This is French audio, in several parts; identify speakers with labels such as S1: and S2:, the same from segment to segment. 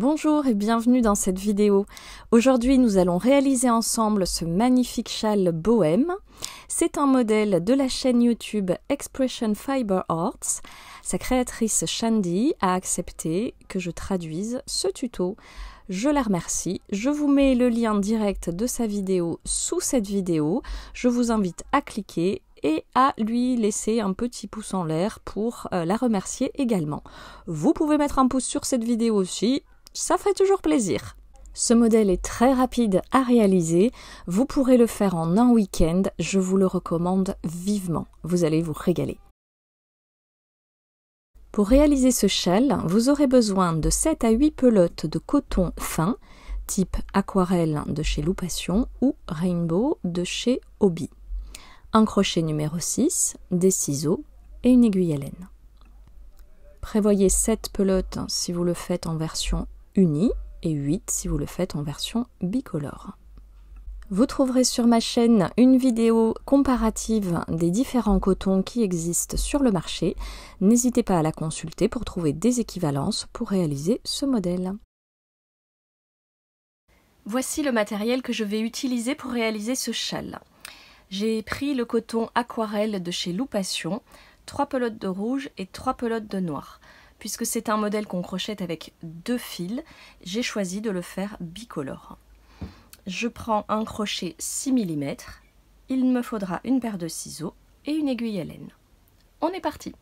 S1: Bonjour et bienvenue dans cette vidéo. Aujourd'hui, nous allons réaliser ensemble ce magnifique châle bohème. C'est un modèle de la chaîne YouTube Expression Fiber Arts. Sa créatrice Shandy a accepté que je traduise ce tuto. Je la remercie. Je vous mets le lien direct de sa vidéo sous cette vidéo. Je vous invite à cliquer et à lui laisser un petit pouce en l'air pour la remercier également. Vous pouvez mettre un pouce sur cette vidéo aussi. Ça ferait toujours plaisir. Ce modèle est très rapide à réaliser. Vous pourrez le faire en un week-end. Je vous le recommande vivement. Vous allez vous régaler. Pour réaliser ce châle, vous aurez besoin de 7 à 8 pelotes de coton fin, type aquarelle de chez Loupation ou Rainbow de chez Hobby. Un crochet numéro 6, des ciseaux et une aiguille à laine. Prévoyez 7 pelotes si vous le faites en version unie et 8 si vous le faites en version bicolore. Vous trouverez sur ma chaîne une vidéo comparative des différents cotons qui existent sur le marché. N'hésitez pas à la consulter pour trouver des équivalences pour réaliser ce modèle. Voici le matériel que je vais utiliser pour réaliser ce châle. J'ai pris le coton aquarelle de chez Loupation, 3 pelotes de rouge et 3 pelotes de noir. Puisque c'est un modèle qu'on crochette avec 2 fils, j'ai choisi de le faire bicolore. Je prends un crochet 6 mm, il me faudra une paire de ciseaux et une aiguille à laine. On est parti!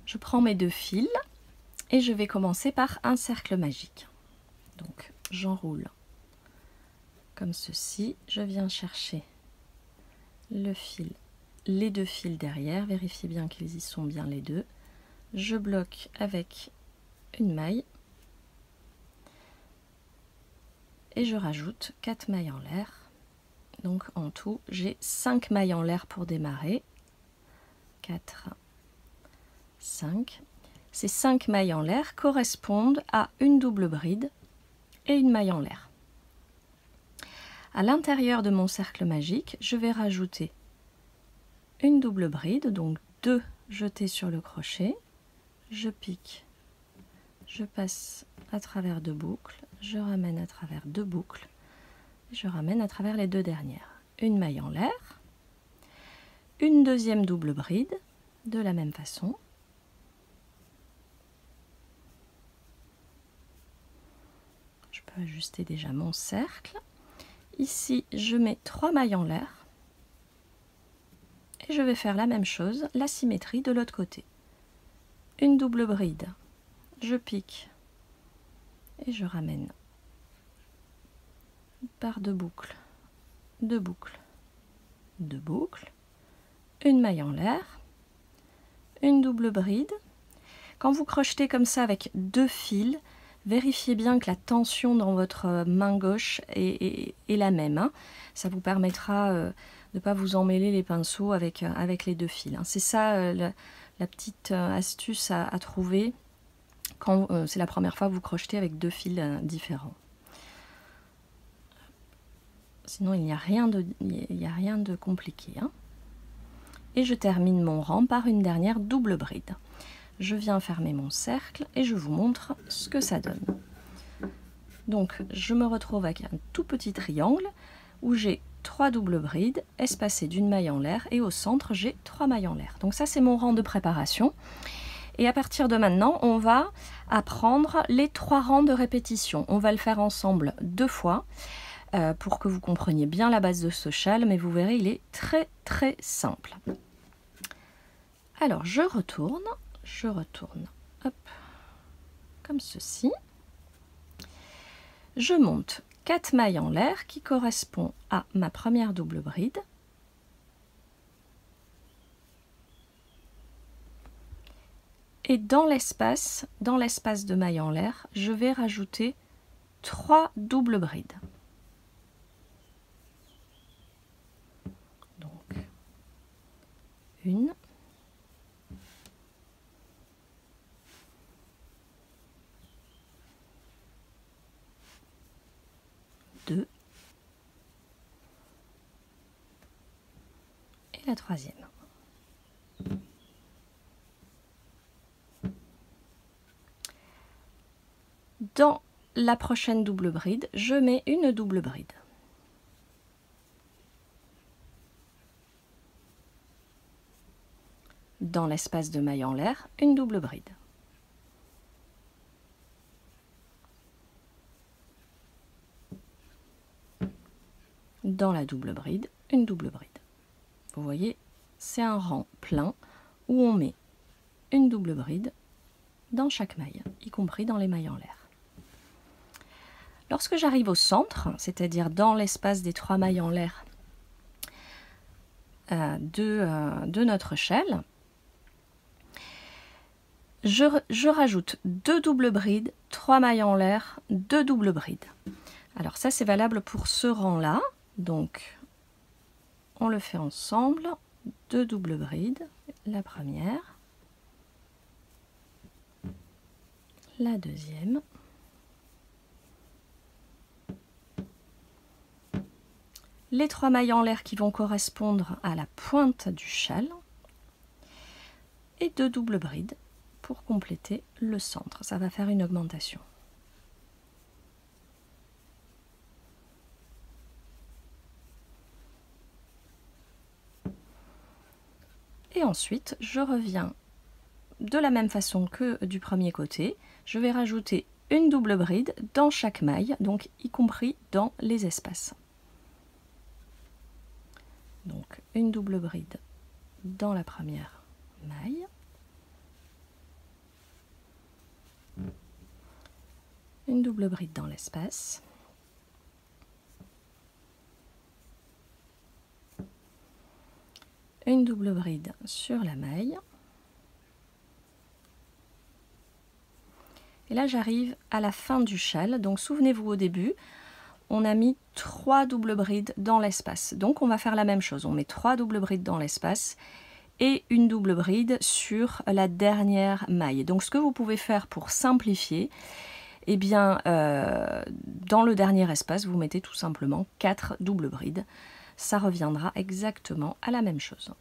S1: Je prends mes 2 fils et je vais commencer par un cercle magique. Donc j'enroule comme ceci, je viens chercher le fil, les 2 fils derrière, vérifiez bien qu'ils y sont bien les deux. Je bloque avec une maille et je rajoute 4 mailles en l'air. Donc en tout, j'ai 5 mailles en l'air pour démarrer. 4, 5. Ces 5 mailles en l'air correspondent à une double bride et une maille en l'air. À l'intérieur de mon cercle magique, je vais rajouter une double bride, donc 2 jetées sur le crochet. Je pique, je passe à travers 2 boucles, je ramène à travers 2 boucles, je ramène à travers les 2 dernières. Une maille en l'air, une deuxième double bride, de la même façon. Je peux ajuster déjà mon cercle. Ici, je mets 3 mailles en l'air et je vais faire la même chose, la symétrie de l'autre côté. Une double bride, je pique et je ramène par 2 boucles, 2 boucles, 2 boucles, une maille en l'air, une double bride. Quand vous crochetez comme ça avec 2 fils, vérifiez bien que la tension dans votre main gauche est la même, hein. Ça vous permettra de ne pas vous emmêler les pinceaux avec les 2 fils, hein. C'est ça la petite astuce à trouver quand c'est la première fois que vous crochetez avec 2 fils différents. Sinon, il n'y a rien de compliqué, hein. Et je termine mon rang par une dernière double bride. Je viens fermer mon cercle et je vous montre ce que ça donne. Donc, je me retrouve avec un tout petit triangle où j'ai 3 doubles brides espacées d'une maille en l'air et au centre, j'ai 3 mailles en l'air. Donc ça, c'est mon rang de préparation. Et à partir de maintenant, on va apprendre les 3 rangs de répétition. On va le faire ensemble 2 fois pour que vous compreniez bien la base de ce châle, mais vous verrez, il est très très simple. Alors, je retourne, hop, comme ceci. Je monte 4 mailles en l'air qui correspond à ma première double bride. Et dans l'espace de mailles en l'air, je vais rajouter 3 doubles brides. Donc, 1, 2 et la troisième. Dans la prochaine double bride, je mets une double bride. Dans l'espace de maille en l'air, une double bride. Dans la double bride, une double bride. Vous voyez, c'est un rang plein où on met une double bride dans chaque maille, y compris dans les mailles en l'air. Lorsque j'arrive au centre, c'est-à-dire dans l'espace des 3 mailles en l'air de notre échelle, je rajoute 2 doubles brides, 3 mailles en l'air, 2 doubles brides. Alors ça c'est valable pour ce rang-là, donc on le fait ensemble, 2 doubles brides, la première, la deuxième, les 3 mailles en l'air qui vont correspondre à la pointe du châle et 2 doubles brides pour compléter le centre. Ça va faire une augmentation. Et ensuite, je reviens de la même façon que du premier côté. Je vais rajouter une double bride dans chaque maille, donc y compris dans les espaces. Donc une double bride dans la première maille. Une double bride dans l'espace. Une double bride sur la maille. Et là, j'arrive à la fin du châle. Donc, souvenez-vous, au début, on a mis 3 doubles brides dans l'espace. Donc, on va faire la même chose. On met 3 doubles brides dans l'espace et une double bride sur la dernière maille. Donc, ce que vous pouvez faire pour simplifier, eh bien, dans le dernier espace, vous mettez tout simplement 4 doubles brides. Ça reviendra exactement à la même chose.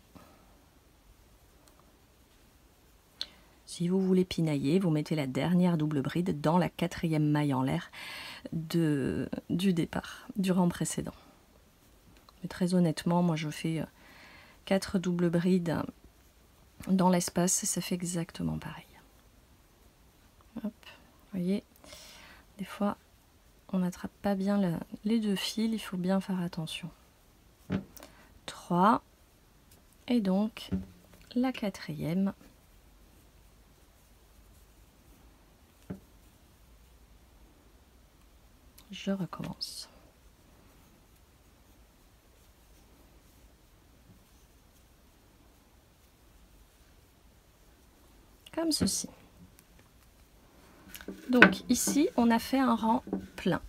S1: Si vous voulez pinailler, vous mettez la dernière double bride dans la 4e maille en l'air du départ, du rang précédent. Mais très honnêtement, moi je fais 4 doubles brides dans l'espace, ça fait exactement pareil. Hop, vous voyez, des fois on n'attrape pas bien les 2 fils, il faut bien faire attention. 3, et donc la 4e. Je recommence. Comme ceci. Donc ici, on a fait un rang plein.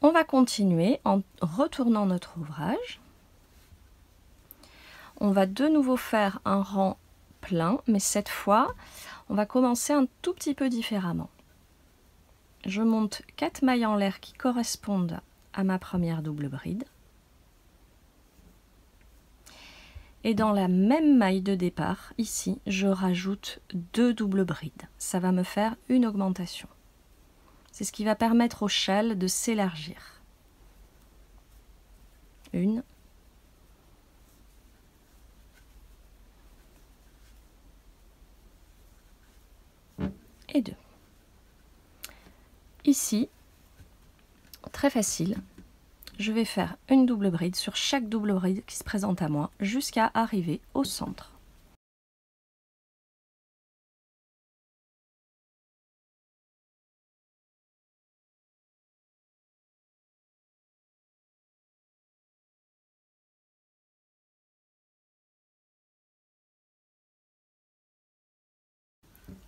S1: On va continuer en retournant notre ouvrage. On va de nouveau faire un rang plein, mais cette fois, on va commencer un tout petit peu différemment. Je monte 4 mailles en l'air qui correspondent à ma première double bride. Et dans la même maille de départ, ici, je rajoute 2 doubles brides. Ça va me faire une augmentation. C'est ce qui va permettre au châle de s'élargir. 1. Et 2. Ici, très facile, je vais faire une double bride sur chaque double bride qui se présente à moi jusqu'à arriver au centre.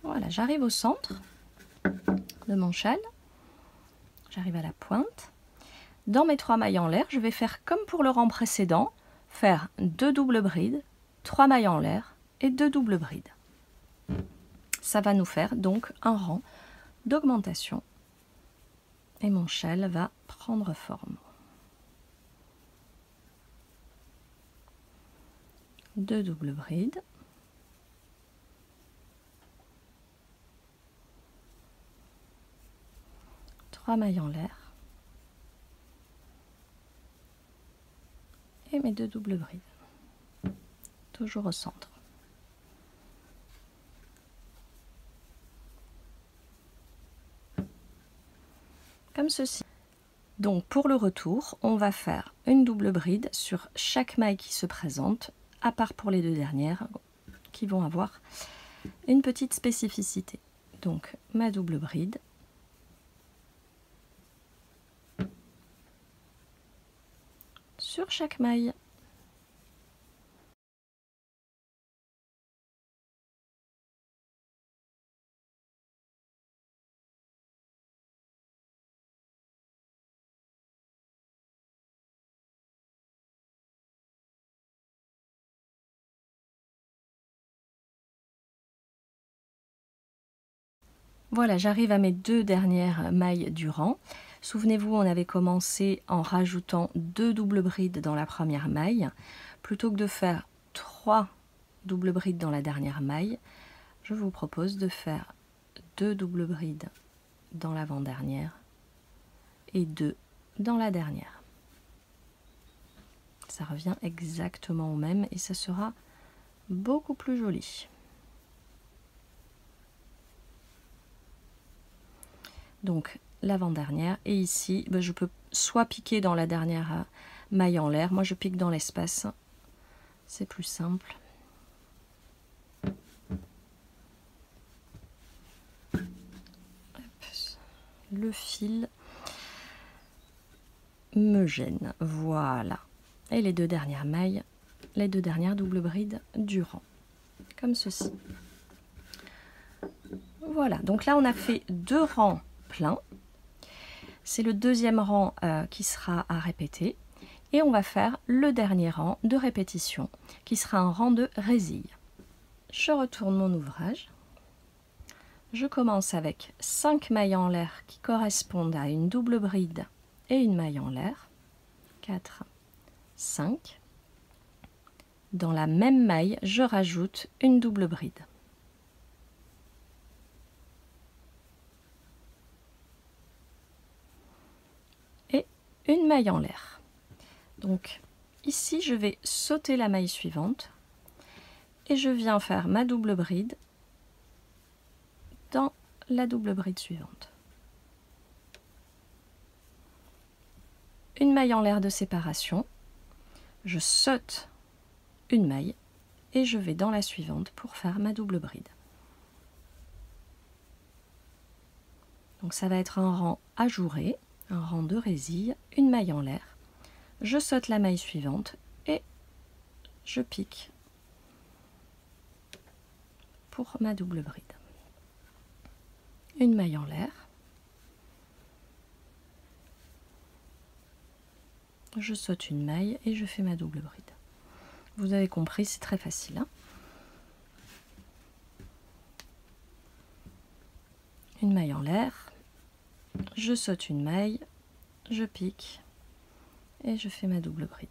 S1: Voilà, j'arrive au centre de mon châle, j'arrive à la pointe. Dans mes 3 mailles en l'air, je vais faire comme pour le rang précédent, faire 2 doubles brides, 3 mailles en l'air et 2 doubles brides. Ça va nous faire donc un rang d'augmentation et mon châle va prendre forme. 2 doubles brides. 3 mailles en l'air et mes 2 doubles brides, toujours au centre. Comme ceci. Donc pour le retour, on va faire une double bride sur chaque maille qui se présente, à part pour les 2 dernières qui vont avoir une petite spécificité. Donc ma double bride, sur chaque maille. Voilà, j'arrive à mes 2 dernières mailles du rang. Souvenez-vous, on avait commencé en rajoutant 2 doubles brides dans la première maille. Plutôt que de faire 3 doubles brides dans la dernière maille, je vous propose de faire 2 doubles brides dans l'avant-dernière et 2 dans la dernière. Ça revient exactement au même et ça sera beaucoup plus joli. Donc l'avant-dernière, et ici je peux soit piquer dans la dernière maille en l'air, moi je pique dans l'espace, c'est plus simple. Hop. Le fil me gêne, voilà, et les 2 dernières mailles, les 2 dernières doubles brides du rang, comme ceci. Voilà, donc là on a fait 2 rangs pleins. C'est le deuxième rang qui sera à répéter. Et on va faire le dernier rang de répétition, qui sera un rang de résille. Je retourne mon ouvrage. Je commence avec 5 mailles en l'air qui correspondent à une double bride et une maille en l'air. 4, 5. Dans la même maille, je rajoute une double bride. Une maille en l'air. Donc ici je vais sauter la maille suivante et je viens faire ma double bride dans la double bride suivante. Une maille en l'air de séparation, je saute une maille et je vais dans la suivante pour faire ma double bride. Donc ça va être un rang ajouré, un rang de résille, une maille en l'air, je saute la maille suivante et je pique pour ma double bride. Une maille en l'air, je saute une maille et je fais ma double bride. Vous avez compris, c'est très facile, hein? Une maille en l'air, je saute une maille, je pique et je fais ma double bride.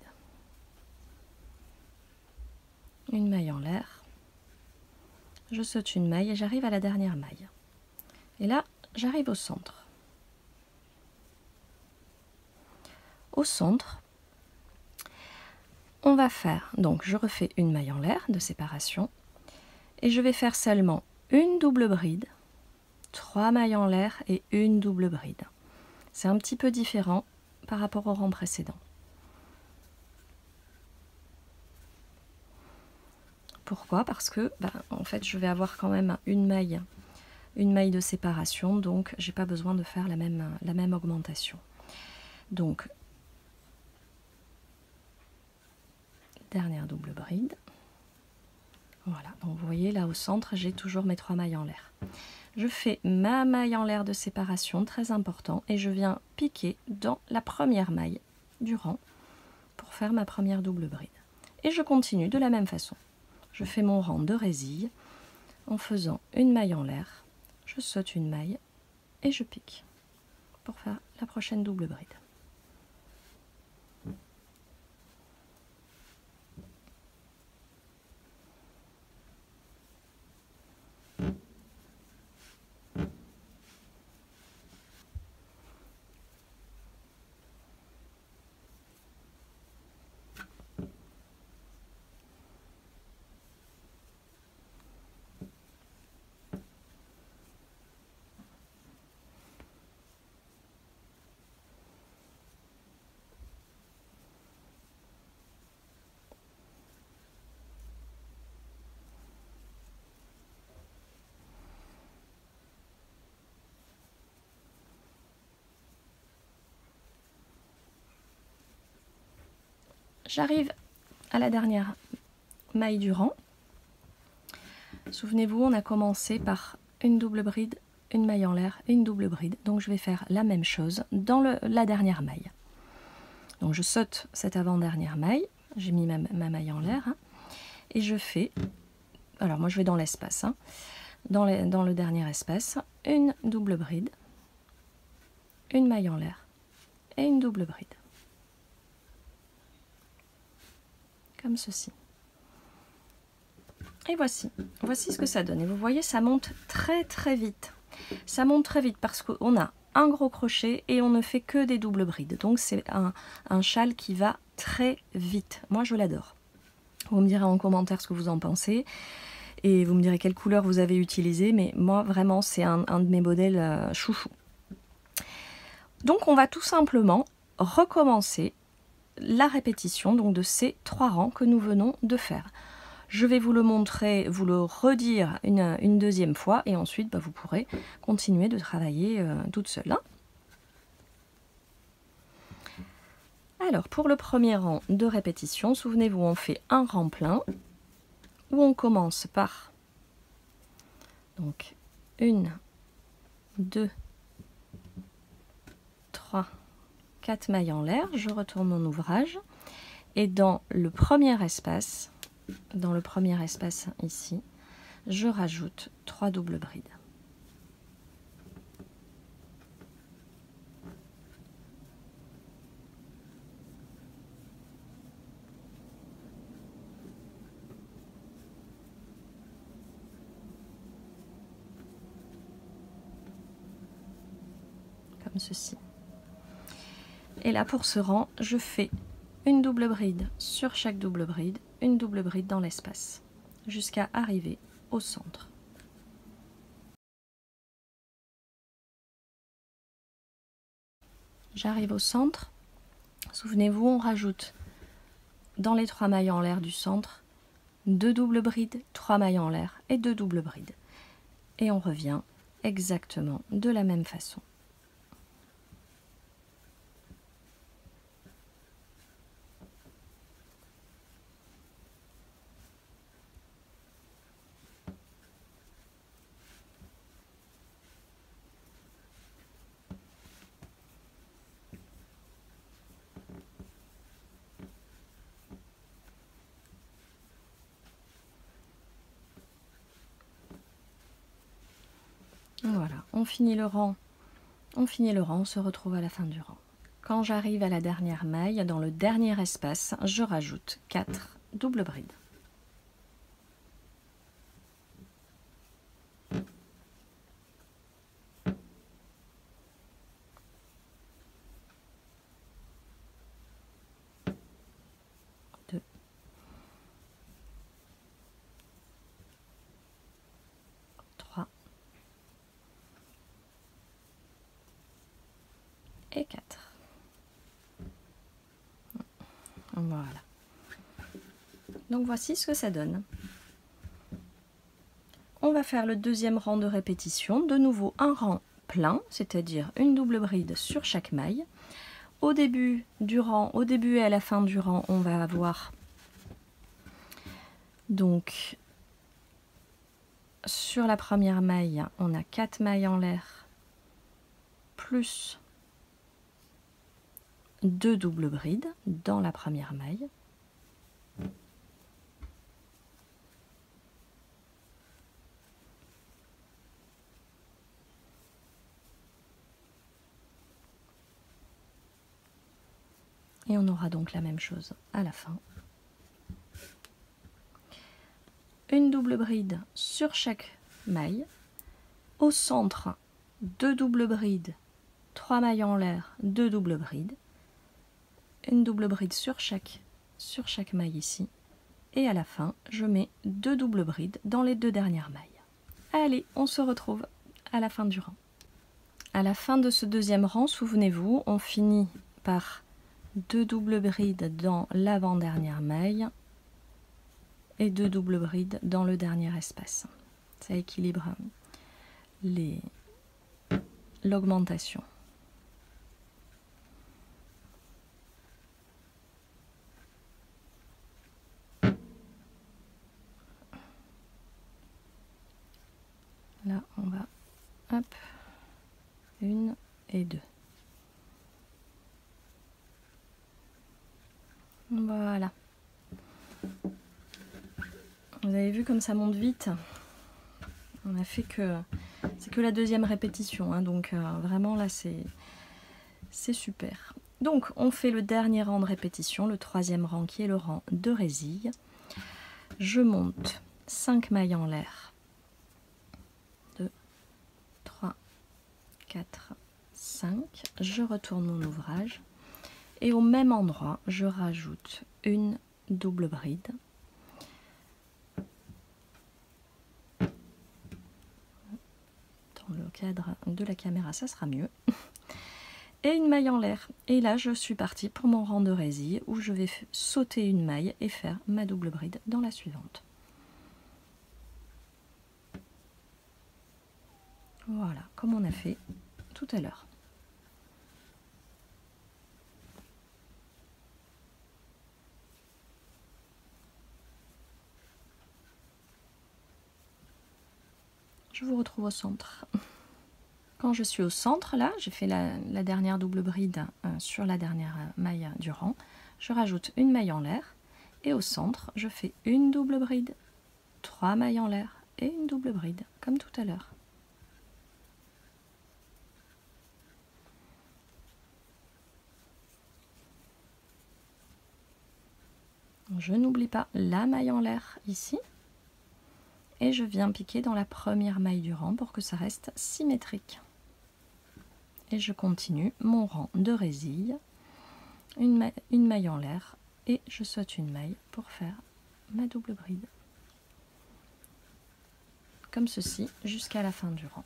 S1: Une maille en l'air, je saute une maille et j'arrive à la dernière maille. Et là, j'arrive au centre. Au centre, on va faire, donc je refais une maille en l'air de séparation et je vais faire seulement une double bride, 3 mailles en l'air et une double bride. C'est un petit peu différent par rapport au rang précédent. Pourquoi? Parce que en fait je vais avoir quand même une maille de séparation, donc j'ai pas besoin de faire la même augmentation. Donc dernière double bride. Voilà, donc vous voyez là au centre, j'ai toujours mes 3 mailles en l'air. Je fais ma maille en l'air de séparation, très important, et je viens piquer dans la première maille du rang pour faire ma première double bride. Et je continue de la même façon. Je fais mon rang de résille en faisant une maille en l'air, je saute une maille et je pique pour faire la prochaine double bride. J'arrive à la dernière maille du rang. Souvenez-vous, on a commencé par une double bride, une maille en l'air et une double bride. Donc je vais faire la même chose dans la dernière maille. Donc je saute cette avant-dernière maille, j'ai mis ma maille en l'air, hein, et je fais, alors moi je vais dans l'espace, hein, dans le dernier espace, une double bride, une maille en l'air et une double bride. Comme ceci. Et voici ce que ça donne. Et vous voyez, ça monte très très vite. Ça monte très vite parce qu'on a un gros crochet et on ne fait que des doubles brides. Donc c'est un châle qui va très vite. Moi je l'adore. Vous me direz en commentaire ce que vous en pensez. Et vous me direz quelle couleur vous avez utilisé. Mais moi vraiment c'est un de mes modèles chouchou. Donc on va tout simplement recommencer la répétition donc de ces 3 rangs que nous venons de faire. Je vais vous le montrer, vous le redire une deuxième fois et ensuite bah, vous pourrez continuer de travailler toute seule. Hein. Alors pour le premier rang de répétition, souvenez-vous, on fait un rang plein où on commence par donc 1, 2, 3, 4 mailles en l'air, je retourne mon ouvrage et dans le premier espace ici, je rajoute 3 doubles brides. Comme ceci. Et là pour ce rang, je fais une double bride sur chaque double bride, une double bride dans l'espace, jusqu'à arriver au centre. J'arrive au centre, souvenez-vous, on rajoute dans les 3 mailles en l'air du centre, 2 doubles brides, 3 mailles en l'air et 2 doubles brides. Et on revient exactement de la même façon. Voilà, on finit le rang, on se retrouve à la fin du rang. Quand j'arrive à la dernière maille, dans le dernier espace, je rajoute 4 doubles brides. Deux. 3. Et 4. Voilà. Donc voici ce que ça donne. On va faire le deuxième rang de répétition. De nouveau un rang plein, c'est-à-dire une double bride sur chaque maille. Au début du rang, au début et à la fin du rang, on va avoir donc sur la première maille, on a 4 mailles en l'air plus 2 doubles brides dans la première maille. Et on aura donc la même chose à la fin. Une double bride sur chaque maille. Au centre, 2 doubles brides, 3 mailles en l'air, 2 doubles brides. Une double bride sur chaque maille ici. Et à la fin, je mets 2 doubles brides dans les 2 dernières mailles. Allez, on se retrouve à la fin du rang. À la fin de ce deuxième rang, souvenez-vous, on finit par 2 doubles brides dans l'avant-dernière maille et 2 doubles brides dans le dernier espace. Ça équilibre l'augmentation. Là, on va, hop, 1 et 2. Voilà. Vous avez vu comme ça monte vite. On a fait que... C'est que la deuxième répétition, hein, donc vraiment là c'est super. Donc on fait le dernier rang de répétition, le troisième rang qui est le rang de résille. Je monte 5 mailles en l'air. 2, 3, 4, 5. Je retourne mon ouvrage. Et au même endroit, je rajoute une double bride. Dans le cadre de la caméra, ça sera mieux. Et une maille en l'air. Et là, je suis partie pour mon rang de résille où je vais sauter une maille et faire ma double bride dans la suivante. Voilà, comme on a fait tout à l'heure. Je vous retrouve au centre. Quand je suis au centre, là, j'ai fait la dernière double bride sur la dernière maille du rang. Je rajoute une maille en l'air et au centre, je fais une double bride, 3 mailles en l'air et une double bride, comme tout à l'heure. Je n'oublie pas la maille en l'air ici. Et je viens piquer dans la première maille du rang pour que ça reste symétrique. Et je continue mon rang de résille, une maille en l'air et je saute une maille pour faire ma double bride. Comme ceci jusqu'à la fin du rang.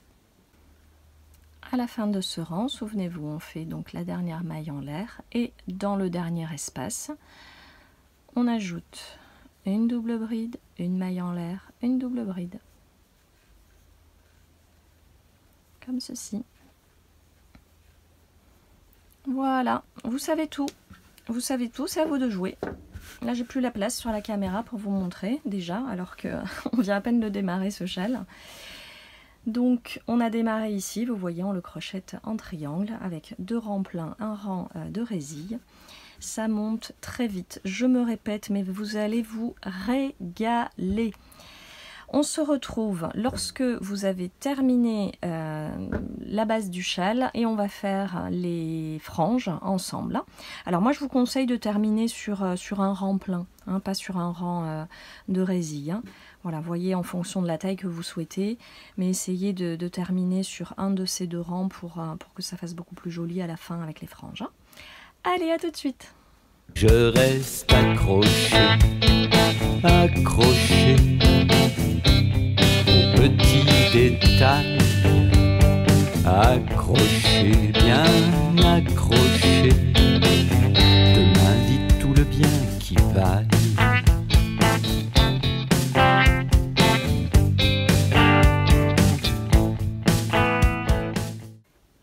S1: À la fin de ce rang, souvenez-vous, on fait donc la dernière maille en l'air et dans le dernier espace, on ajoute une double bride, une maille en l'air, une double bride. Comme ceci. Voilà, vous savez tout. Vous savez tout, c'est à vous de jouer. Là, j'ai plus la place sur la caméra pour vous montrer déjà, alors qu'on vient à peine de démarrer ce châle. Donc, on a démarré ici, vous voyez, on le crochette en triangle avec 2 rangs pleins, un rang de résille. Ça monte très vite, je me répète, mais vous allez vous régaler. On se retrouve lorsque vous avez terminé la base du châle et on va faire les franges ensemble. Alors moi je vous conseille de terminer sur un rang plein, hein, pas sur un rang de résille. Hein. Voilà, voyez en fonction de la taille que vous souhaitez, mais essayez de terminer sur un de ces 2 rangs pour que ça fasse beaucoup plus joli à la fin avec les franges. Hein. Allez, à tout de suite.
S2: Je reste accroché, accroché aux petits détails, accroché, bien accroché, demain dit tout le bien qui vaille.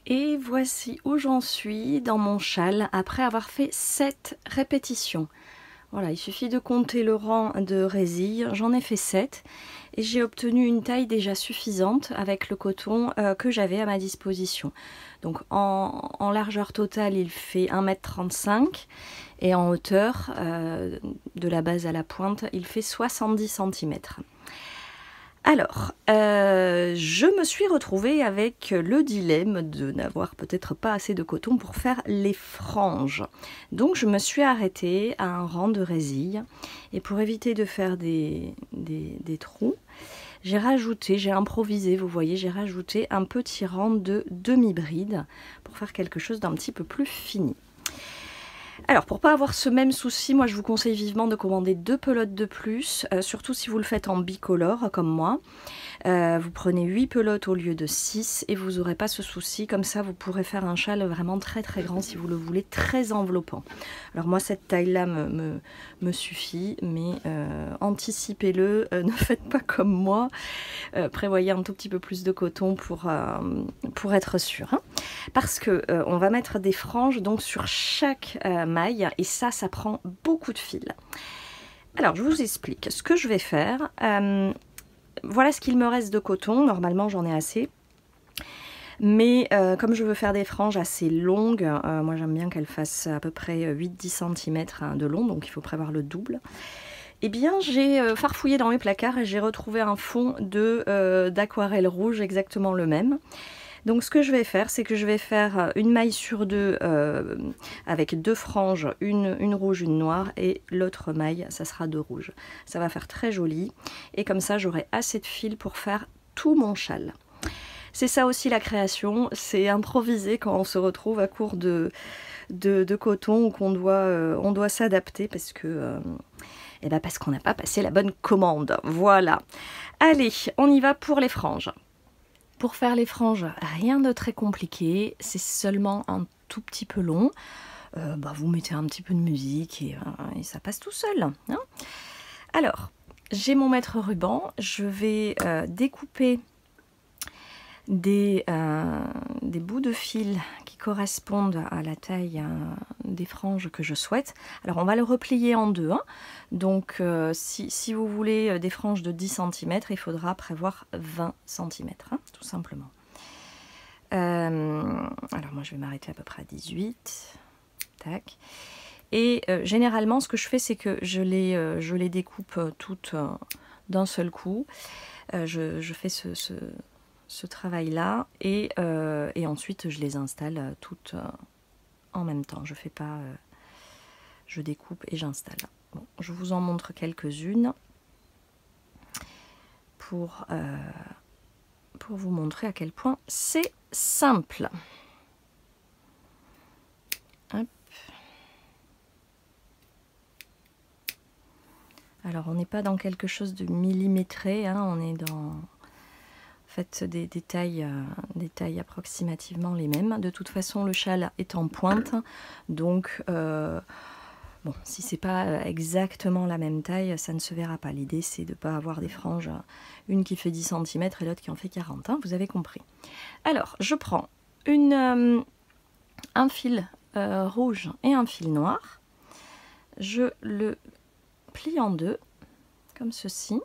S1: Et voici où j'en suis dans mon châle après avoir fait 7 répétitions. Voilà, il suffit de compter le rang de résille, j'en ai fait 7 et j'ai obtenu une taille déjà suffisante avec le coton que j'avais à ma disposition. Donc en largeur totale il fait 1,35 m et en hauteur de la base à la pointe il fait 70 cm. Alors, je me suis retrouvée avec le dilemme de n'avoir peut-être pas assez de coton pour faire les franges. Donc je me suis arrêtée à un rang de résille et pour éviter de faire des trous, j'ai improvisé, vous voyez, j'ai rajouté un petit rang de demi-bride pour faire quelque chose d'un petit peu plus fini. Alors pour pas avoir ce même souci, moi je vous conseille vivement de commander 2 pelotes de plus, surtout si vous le faites en bicolore comme moi. Vous prenez 8 pelotes au lieu de 6 et vous n'aurez pas ce souci, comme ça vous pourrez faire un châle vraiment très très grand si vous le voulez, très enveloppant. Alors moi cette taille là me suffit, mais anticipez-le, ne faites pas comme moi, prévoyez un tout petit peu plus de coton pour être sûr. Hein. Parce que on va mettre des franges donc sur chaque maille et ça prend beaucoup de fil. Alors je vous explique ce que je vais faire. voilà ce qu'il me reste de coton. Normalement j'en ai assez. Mais comme je veux faire des franges assez longues, moi j'aime bien qu'elles fassent à peu près 8-10 cm de long, donc il faut prévoir le double. Eh bien j'ai farfouillé dans mes placards et j'ai retrouvé un fond d'aquarelle rouge exactement le même. Donc ce que je vais faire, c'est que je vais faire une maille sur deux avec 2 franges, une rouge, une noire, et l'autre maille, ça sera 2 rouges. Ça va faire très joli, et comme ça j'aurai assez de fil pour faire tout mon châle. C'est ça aussi la création, c'est improviser quand on se retrouve à court de coton ou qu'on doit s'adapter parce que... parce qu'on n'a pas passé la bonne commande. Voilà. Allez, on y va pour les franges. Pour faire les franges, rien de très compliqué, c'est seulement un tout petit peu long. Vous mettez un petit peu de musique et ça passe tout seul. Hein. Alors, j'ai mon mètre ruban, je vais découper des bouts de fil qui correspondent à la taille des franges que je souhaite. Alors on va le replier en deux, hein. Donc si vous voulez des franges de 10 cm, il faudra prévoir 20 cm, hein, tout simplement. Alors moi je vais m'arrêter à peu près à 18. Tac. Et généralement ce que je fais, c'est que je les découpe toutes d'un seul coup. Je fais ce travail là et ensuite je les installe toutes en même temps. Je fais pas je découpe et j'installe. Bon, je vous en montre quelques-unes pour vous montrer à quel point c'est simple. Hop. Alors on n'est pas dans quelque chose de millimétré, hein, on est dans des tailles approximativement les mêmes. De toute façon, le châle est en pointe, donc bon, si c'est pas exactement la même taille, ça ne se verra pas. L'idée, c'est de ne pas avoir des franges, une qui fait 10 cm et l'autre qui en fait 40, hein, vous avez compris. Alors, je prends un fil rouge et un fil noir. Je le plie en deux, comme ceci.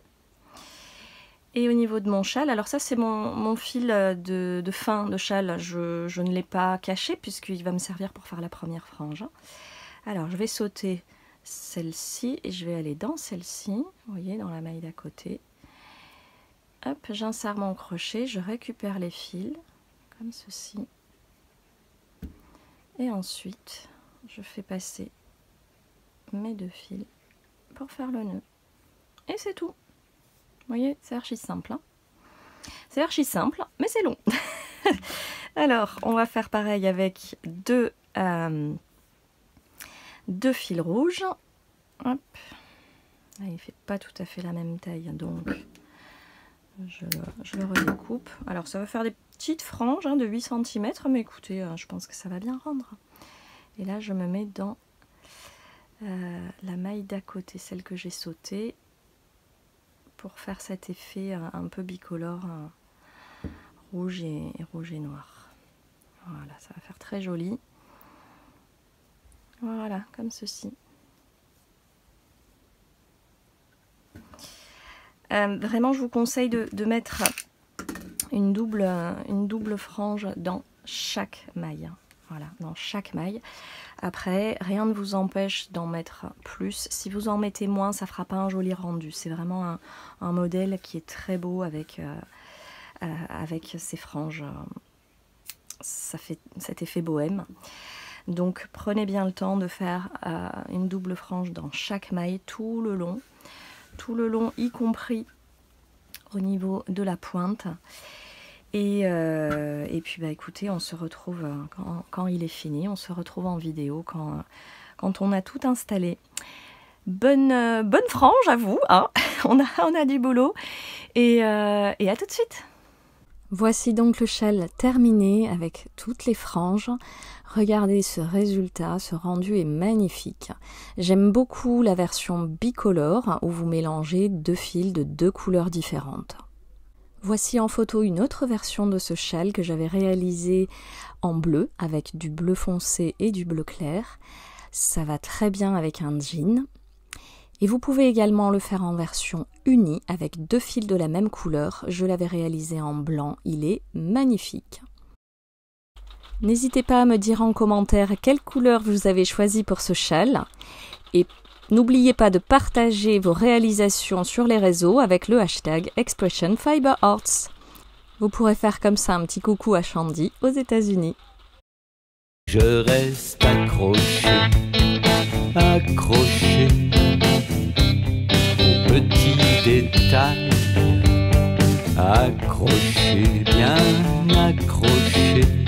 S1: Et au niveau de mon châle, alors ça c'est mon fil de fin de châle, je ne l'ai pas caché puisqu'il va me servir pour faire la première frange. Alors je vais sauter celle-ci et je vais aller dans celle-ci, vous voyez, dans la maille d'à côté. Hop, j'insère mon crochet, je récupère les fils, comme ceci. Et ensuite, je fais passer mes 2 fils pour faire le nœud. Et c'est tout. Vous voyez, c'est archi simple. Hein, c'est archi simple, mais c'est long. Alors, on va faire pareil avec deux fils rouges. Hop. Là, il ne fait pas tout à fait la même taille, donc je le redécoupe. Alors, ça va faire des petites franges de 8 cm, mais écoutez, je pense que ça va bien rendre. Et là, je me mets dans la maille d'à côté, celle que j'ai sautée, pour faire cet effet un peu bicolore, rouge et noir. Voilà, ça va faire très joli. Voilà, comme ceci. Vraiment, je vous conseille de mettre une double frange dans chaque maille. Voilà, dans chaque maille. Après, rien ne vous empêche d'en mettre plus. Si vous en mettez moins, ça ne fera pas un joli rendu. C'est vraiment un modèle qui est très beau avec ces franges. Ça fait cet effet bohème. Donc, prenez bien le temps de faire une double frange dans chaque maille tout le long. Tout le long, y compris au niveau de la pointe. Et puis écoutez, on se retrouve quand il est fini, on se retrouve en vidéo quand on a tout installé. Bonne frange à vous, hein. on a du boulot et à tout de suite. Voici donc le châle terminé avec toutes les franges. Regardez ce résultat, ce rendu est magnifique. J'aime beaucoup la version bicolore où vous mélangez 2 fils de 2 couleurs différentes. Voici en photo une autre version de ce châle que j'avais réalisé en bleu avec du bleu foncé et du bleu clair. Ça va très bien avec un jean. Et vous pouvez également le faire en version unie avec 2 fils de la même couleur. Je l'avais réalisé en blanc, il est magnifique. N'hésitez pas à me dire en commentaire quelle couleur vous avez choisi pour ce châle. Et n'oubliez pas de partager vos réalisations sur les réseaux avec le hashtag ExpressionFiberArts. Vous pourrez faire comme ça un petit coucou à Shandy aux États-Unis.
S2: Je reste accroché aux petits détails, accroché, bien accroché.